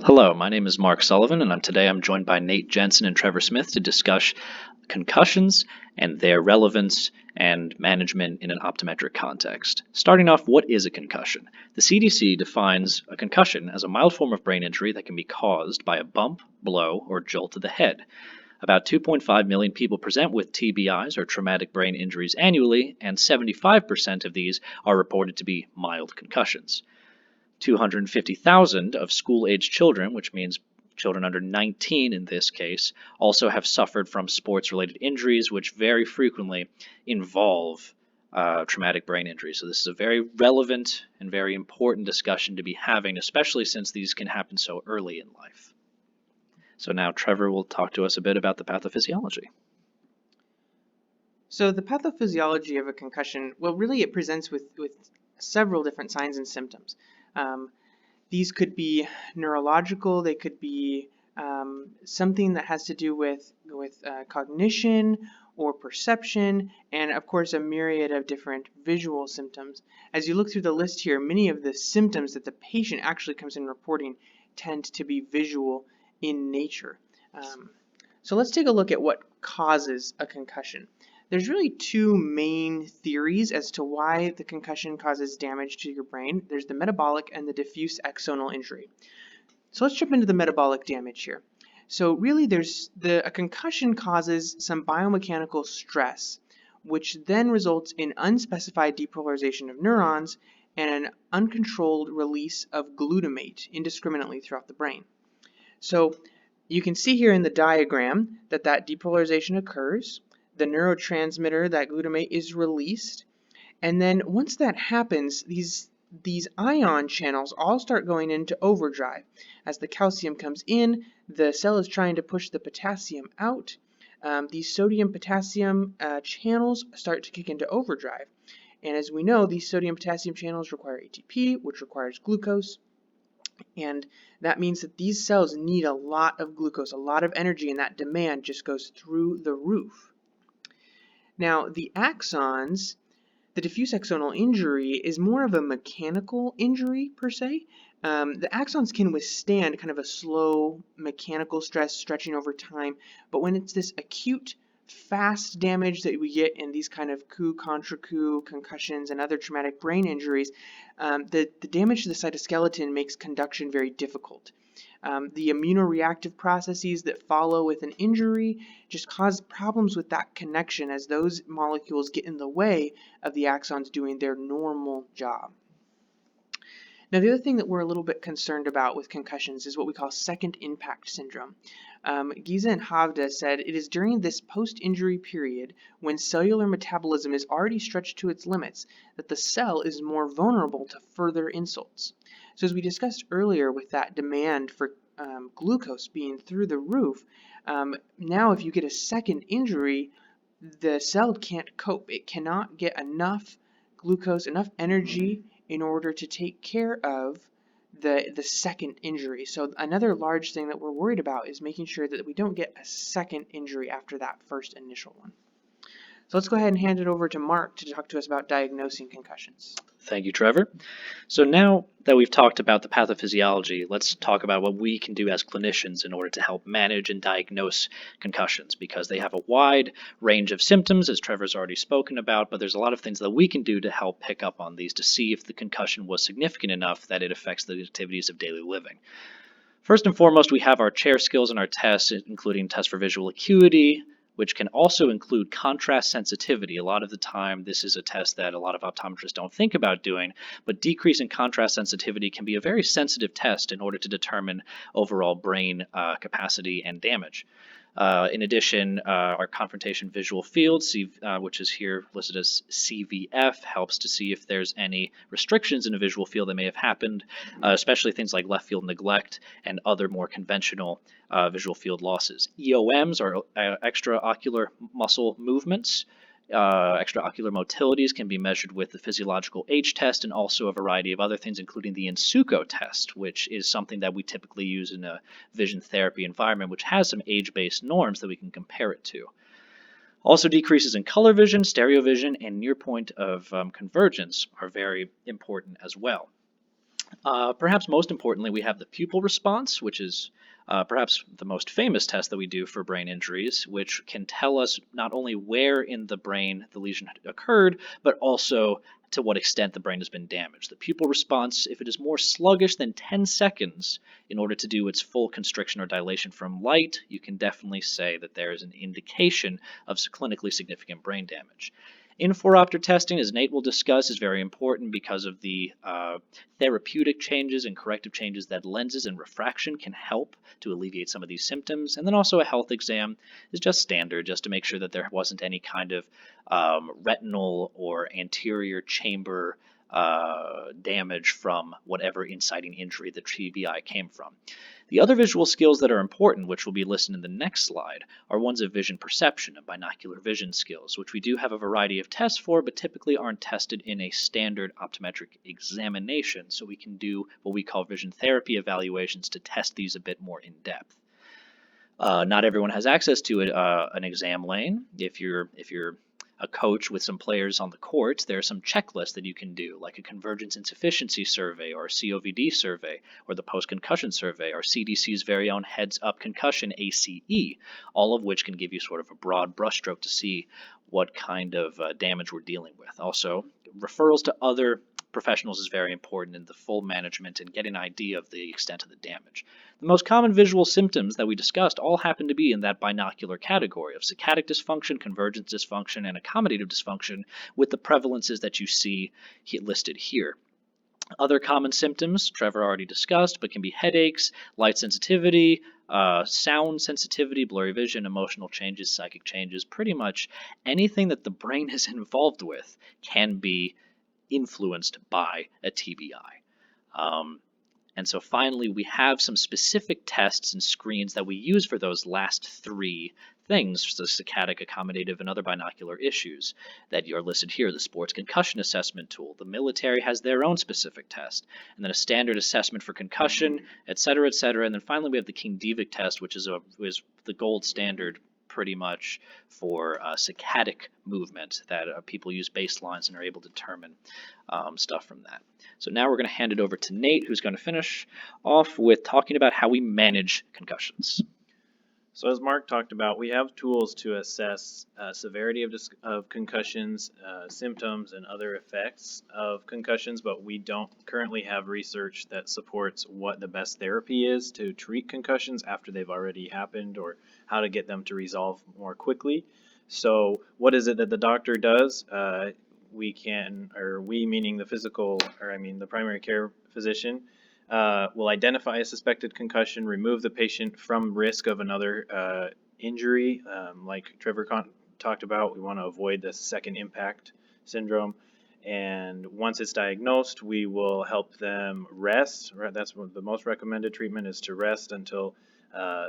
Hello, my name is Mark Sullivan, and today I'm joined by Nate Jensen and Trevor Smith to discuss concussions and their relevance and management in an optometric context. Starting off, what is a concussion? The CDC defines a concussion as a mild form of brain injury that can be caused by a bump, blow, or jolt to the head. About 2.5 million people present with TBIs, or traumatic brain injuries, annually, and 75% of these are reported to be mild concussions. 250,000 of school-aged children, which means children under 19 in this case, also have suffered from sports-related injuries, which very frequently involve traumatic brain injuries. So this is a very relevant and very important discussion to be having, especially since these can happen so early in life. So now Trevor will talk to us a bit about the pathophysiology. So the pathophysiology of a concussion, well, really it presents with several different signs and symptoms. These could be neurological, they could be something that has to do with cognition or perception, and of course a myriad of different visual symptoms. As you look through the list here, many of the symptoms that the patient actually comes in reporting tend to be visual in nature. So let's take a look at what causes a concussion. There's really two main theories as to why the concussion causes damage to your brain. There's the metabolic and the diffuse axonal injury. So let's jump into the metabolic damage here. So really a concussion causes some biomechanical stress, which then results in unspecified depolarization of neurons and an uncontrolled release of glutamate indiscriminately throughout the brain. So you can see here in the diagram that depolarization occurs. The neurotransmitter, that glutamate, is released. And then once that happens, these ion channels all start going into overdrive. As the calcium comes in, the cell is trying to push the potassium out. These sodium-potassium channels start to kick into overdrive. And as we know, these sodium-potassium channels require ATP, which requires glucose. And that means that these cells need a lot of glucose, a lot of energy, and that demand just goes through the roof. Now, the axons, the diffuse axonal injury is more of a mechanical injury per se. The axons can withstand kind of a slow mechanical stress stretching over time, but when it's this acute, fast damage that we get in these kind of coup contra coup concussions and other traumatic brain injuries, the damage to the cytoskeleton makes conduction very difficult. The immunoreactive processes that follow with an injury just cause problems with that connection as those molecules get in the way of the axons doing their normal job. Now, the other thing that we're a little bit concerned about with concussions is what we call second impact syndrome. Giza and Havda said it is during this post-injury period when cellular metabolism is already stretched to its limits that the cell is more vulnerable to further insults. So as we discussed earlier with that demand for glucose being through the roof, now if you get a second injury, the cell can't cope. It cannot get enough glucose, enough energy in order to take care of the second injury. So another large thing that we're worried about is making sure that we don't get a second injury after that first initial one. So let's go ahead and hand it over to Mark to talk to us about diagnosing concussions. Thank you, Trevor. So now that we've talked about the pathophysiology, let's talk about what we can do as clinicians in order to help manage and diagnose concussions, because they have a wide range of symptoms, as Trevor's already spoken about, but there's a lot of things that we can do to help pick up on these to see if the concussion was significant enough that it affects the activities of daily living. First and foremost, we have our chair skills and our tests, including tests for visual acuity, which can also include contrast sensitivity. A lot of the time, this is a test that a lot of optometrists don't think about doing, but decrease in contrast sensitivity can be a very sensitive test in order to determine overall brain capacity and damage. In addition, our confrontation visual field, which is here listed as CVF, helps to see if there's any restrictions in a visual field that may have happened, especially things like left field neglect and other more conventional visual field losses. EOMs are extraocular muscle movements. Extraocular motilities can be measured with the physiological H test and also a variety of other things, including the Insuco test, which is something that we typically use in a vision therapy environment, which has some age-based norms that we can compare it to. Also, decreases in color vision, stereo vision, and near point of convergence are very important as well. Perhaps most importantly, we have the pupil response, which is perhaps the most famous test that we do for brain injuries, which can tell us not only where in the brain the lesion occurred, but also to what extent the brain has been damaged. The pupil response, if it is more sluggish than 10 seconds in order to do its full constriction or dilation from light, you can definitely say that there is an indication of clinically significant brain damage. In-4-opter testing, as Nate will discuss, is very important because of the therapeutic changes and corrective changes that lenses and refraction can help to alleviate some of these symptoms. And then also a health exam is just standard, just to make sure that there wasn't any kind of retinal or anterior chamber damage from whatever inciting injury the TBI came from. The other visual skills that are important, which will be listed in the next slide, are ones of vision perception and binocular vision skills, which we do have a variety of tests for, but typically aren't tested in a standard optometric examination. So we can do what we call vision therapy evaluations to test these a bit more in depth. Not everyone has access to an exam lane. If you're a coach with some players on the court, there are some checklists that you can do, like a convergence insufficiency survey or a COVD survey or the post-concussion survey or CDC's very own heads-up concussion ACE, all of which can give you sort of a broad brushstroke to see what kind of damage we're dealing with. Also, referrals to other professionals is very important in the full management and getting an idea of the extent of the damage. The most common visual symptoms that we discussed all happen to be in that binocular category of saccadic dysfunction, convergence dysfunction, and accommodative dysfunction, with the prevalences that you see listed here. Other common symptoms, Trevor already discussed, but can be headaches, light sensitivity, sound sensitivity, blurry vision, emotional changes, psychic changes. Pretty much anything that the brain is involved with can be influenced by a TBI. And so finally, we have some specific tests and screens that we use for those last three things, the saccadic, accommodative, and other binocular issues that are listed here. The sports concussion assessment tool. The military has their own specific test. And then a standard assessment for concussion, et cetera, et cetera. And then finally, we have the King-Dievik test, which is the gold standard pretty much for saccadic movement that people use baselines and are able to determine stuff from that. So now we're going to hand it over to Nate, who's going to finish off with talking about how we manage concussions. So as Mark talked about, we have tools to assess severity of concussions, symptoms, and other effects of concussions, but we don't currently have research that supports what the best therapy is to treat concussions after they've already happened, or how to get them to resolve more quickly. So what is it that the doctor does? We meaning the primary care physician, will identify a suspected concussion, remove the patient from risk of another injury, like Trevor talked about. We want to avoid the second impact syndrome. And once it's diagnosed, we will help them rest. That's the most recommended treatment, is to rest until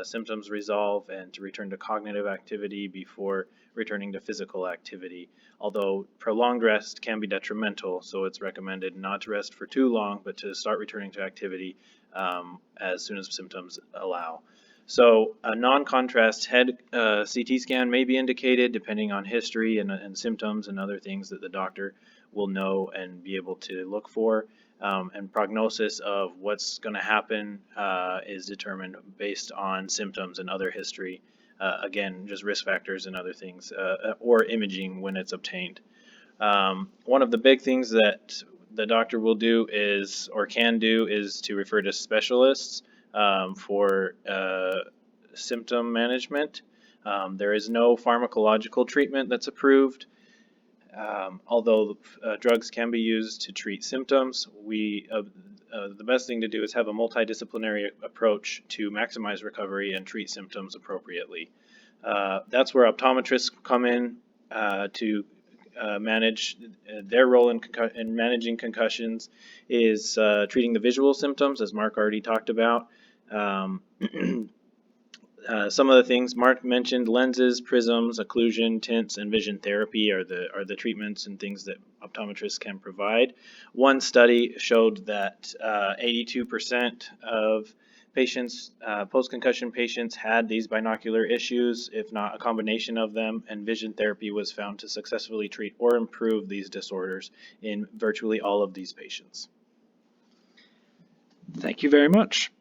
symptoms resolve and to return to cognitive activity before returning to physical activity. Although prolonged rest can be detrimental, so it's recommended not to rest for too long, but to start returning to activity as soon as symptoms allow. So a non-contrast head CT scan may be indicated depending on history and symptoms and other things that the doctor will know and be able to look for. And prognosis of what's going to happen is determined based on symptoms and other history. Again, just risk factors and other things, or imaging when it's obtained. One of the big things that the doctor will do can do is to refer to specialists for symptom management. There is no pharmacological treatment that's approved. Although drugs can be used to treat symptoms, the best thing to do is have a multidisciplinary approach to maximize recovery and treat symptoms appropriately. That's where optometrists come in to manage. Their role in managing concussions is treating the visual symptoms, as Mark already talked about. Some of the things Mark mentioned: lenses, prisms, occlusion, tints, and vision therapy are the treatments and things that optometrists can provide. One study showed that 82% of patients, post-concussion patients, had these binocular issues, if not a combination of them, and vision therapy was found to successfully treat or improve these disorders in virtually all of these patients. Thank you very much.